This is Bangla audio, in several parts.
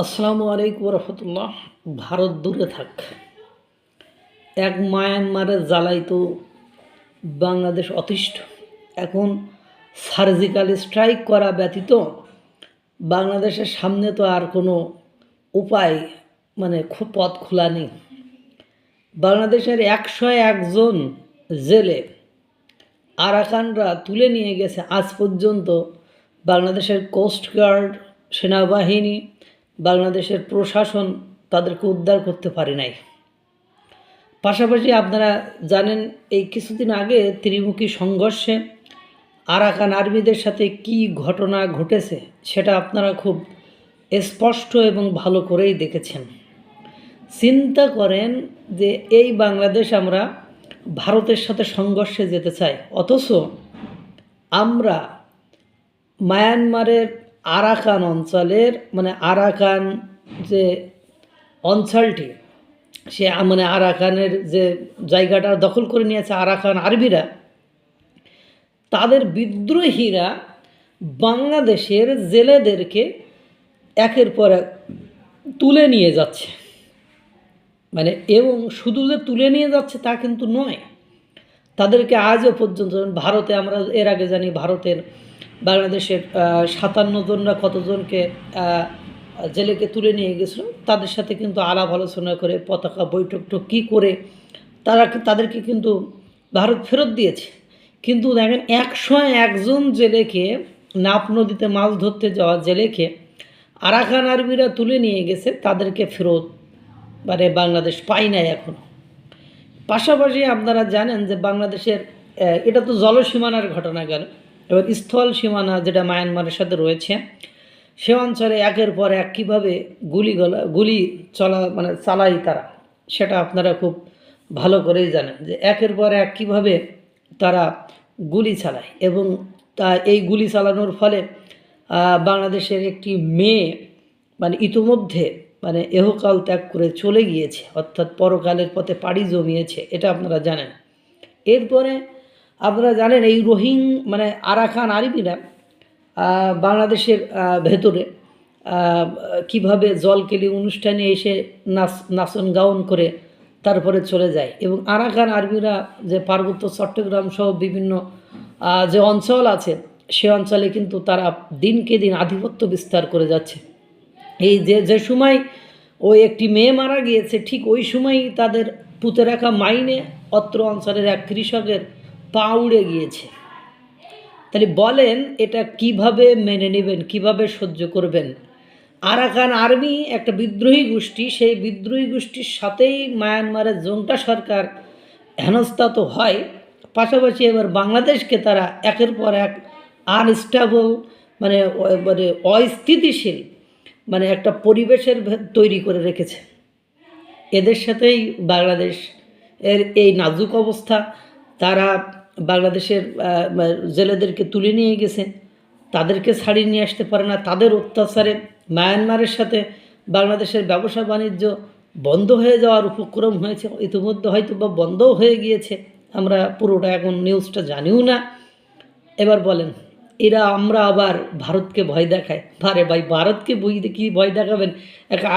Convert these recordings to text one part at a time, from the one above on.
আসসালামু আলাইকুম রহমতুল্লাহ। ভারত দূরে থাক, এক মায়ানমারের জ্বালাই তো বাংলাদেশ অতিষ্ঠ। এখন সার্জিক্যাল স্ট্রাইক করা ব্যতীত বাংলাদেশের সামনে তো আর কোনো উপায় পথ খোলা নেই। বাংলাদেশের 101 জেলে আরাকানরা তুলে নিয়ে গেছে। আজ পর্যন্ত বাংলাদেশের কোস্টগার্ড, সেনাবাহিনী, বাংলাদেশের প্রশাসন তাদেরকে উদ্ধার করতে পারে নাই। পাশাপাশি আপনারা জানেন এই কিছুদিন আগে ত্রিমুখী সংঘর্ষে আরাকান আর্মিদের সাথে কি ঘটনা ঘটেছে সেটা আপনারা খুব স্পষ্ট এবং ভালো করেই দেখেছেন। চিন্তা করেন যে এই বাংলাদেশ আমরা ভারতের সাথে সংঘর্ষে যেতে চাই, অথচ আমরা মায়ানমারের আরাকান অঞ্চলের আরাকান যে অঞ্চলটি সে আরাকানের যে জায়গাটা দখল করে নিয়েছে আরাকান আরবিরা, তাদের বিদ্রোহীরা বাংলাদেশের জেলেদেরকে একের পর এক তুলে নিয়ে যাচ্ছে। এবং শুধু যে তুলে নিয়ে যাচ্ছে তা কিন্তু নয়, তাদেরকে আজও পর্যন্ত ভারতে আমরা এর আগে জানি ভারতের বাংলাদেশের 57 জনরা কতজনকে জেলেকে তুলে নিয়ে গেছিল, তাদের সাথে কিন্তু আলাপ আলোচনা করে পতাকা বৈঠক কী করে তাদেরকে কিন্তু ভারত ফেরত দিয়েছে। কিন্তু দেখেন 101 জেলেকে, নাপ নদীতে মাছ ধরতে যাওয়া জেলেকে আরাকান আর্মিরা তুলে নিয়ে গেছে, তাদেরকে ফেরত বাংলাদেশ পায় নাই এখনও। পাশাপাশি আপনারা জানেন যে বাংলাদেশের এটা তো জলসীমানার ঘটনা গেল, এবার স্থল সীমানা যেটা মায়ানমারের সাথে রয়েছে সে অঞ্চলে একের পর এক কীভাবে গুলি চালাই তারা, সেটা আপনারা খুব ভালো করেই জানেন যে একের পর এক কীভাবে তারা গুলি চালায়। এবং এই গুলি চালানোর ফলে বাংলাদেশের একটি মেয়ে ইতোমধ্যে এহকাল ত্যাগ করে চলে গিয়েছে, অর্থাৎ পরকালের পথে পাড়ি জমিয়েছে, এটা আপনারা জানেন। এরপরে আপনারা জানেন এই আরাকান আরবিরা বাংলাদেশের ভেতরে কিভাবে জলকেলি অনুষ্ঠানে এসে নাচন গাউন করে তারপরে চলে যায়। এবং আরাকান আরবিরা যে পার্বত্য চট্টগ্রাম সহ বিভিন্ন যে অঞ্চল আছে সে অঞ্চলে কিন্তু তারা দিনকে দিন আধিপত্য বিস্তার করে যাচ্ছে। এই যে সময় ওই একটি মেয়ে মারা গিয়েছে, ঠিক ওই সময়ই তাদের পুঁতে রাখা মাইনে অত্র অঞ্চলের এক কৃষকের পা উড়ে গিয়েছে। তাহলে বলেন এটা কিভাবে মেনে নেবেন, কিভাবে সহ্য করবেন? আরাকান আর্মি একটা বিদ্রোহী গোষ্ঠী, সেই বিদ্রোহী গোষ্ঠীর সাথেই মায়ানমারের জঙ্গা সরকার হেনস্থা তো হয়, পাশাপাশি এবার বাংলাদেশকে তারা একের পর এক আনস্টেবল অস্থিতিশীল একটা পরিবেশের তৈরি করে রেখেছে। এদের সাথেই বাংলাদেশ এর এই নাজুক অবস্থা। তারা বাংলাদেশের জেলেদেরকে তুলে নিয়ে গেছে, তাদেরকে ছাড়িয়ে নিয়ে আসতে পারে না। তাদের অত্যাচারে মায়ানমারের সাথে বাংলাদেশের ব্যবসা বাণিজ্য বন্ধ হয়ে যাওয়ার উপক্রম হয়েছে, ইতিমধ্যে হয়তো বা বন্ধও হয়ে গিয়েছে, আমরা পুরোটা এখন নিউজটা জানিও না। এবার বলেন এরা আমরা আবার ভারতকে ভয় দেখায়? ভাই ভারতকে কি ভয় দেখাবেন?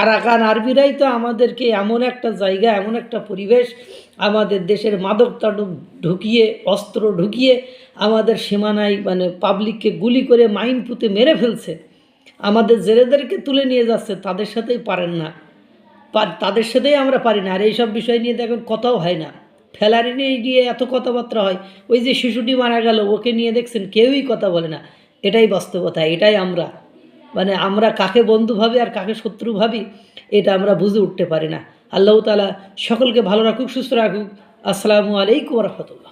আরাকান আরবিরাই তো আমাদেরকে এমন একটা জায়গা, এমন একটা পরিবেশ, আমাদের দেশের মাদকতা ঢুকিয়ে, অস্ত্র ঢুকিয়ে আমাদের সীমানায় পাবলিককে গুলি করে মাইন পুঁতে মেরে ফেলছে, আমাদের জেলেদেরকে তুলে নিয়ে যাচ্ছে, তাদের সাথেই পারেন না, তাদের সাথেই আমরা পারি না। আর এইসব বিষয় নিয়ে দেখুন কথাও হয় না, ফেলারি নিয়ে এত কথাবার্তা হয়। ওই যে শিশুটি মারা গেল, ওকে নিয়ে দেখছেন কেউই কথা বলে না। এটাই বাস্তবতা, এটাই আমরা আমরা কাকে বন্ধু ভাবি আর কাকে শত্রু ভাবি এটা আমরা বুঝে উঠতে পারি না। আল্লাহ তাআলা সকলকে ভালো রাখুক, সুস্থ রাখুক। আসসালামু আলাইকুম রহমতুল্লাহ।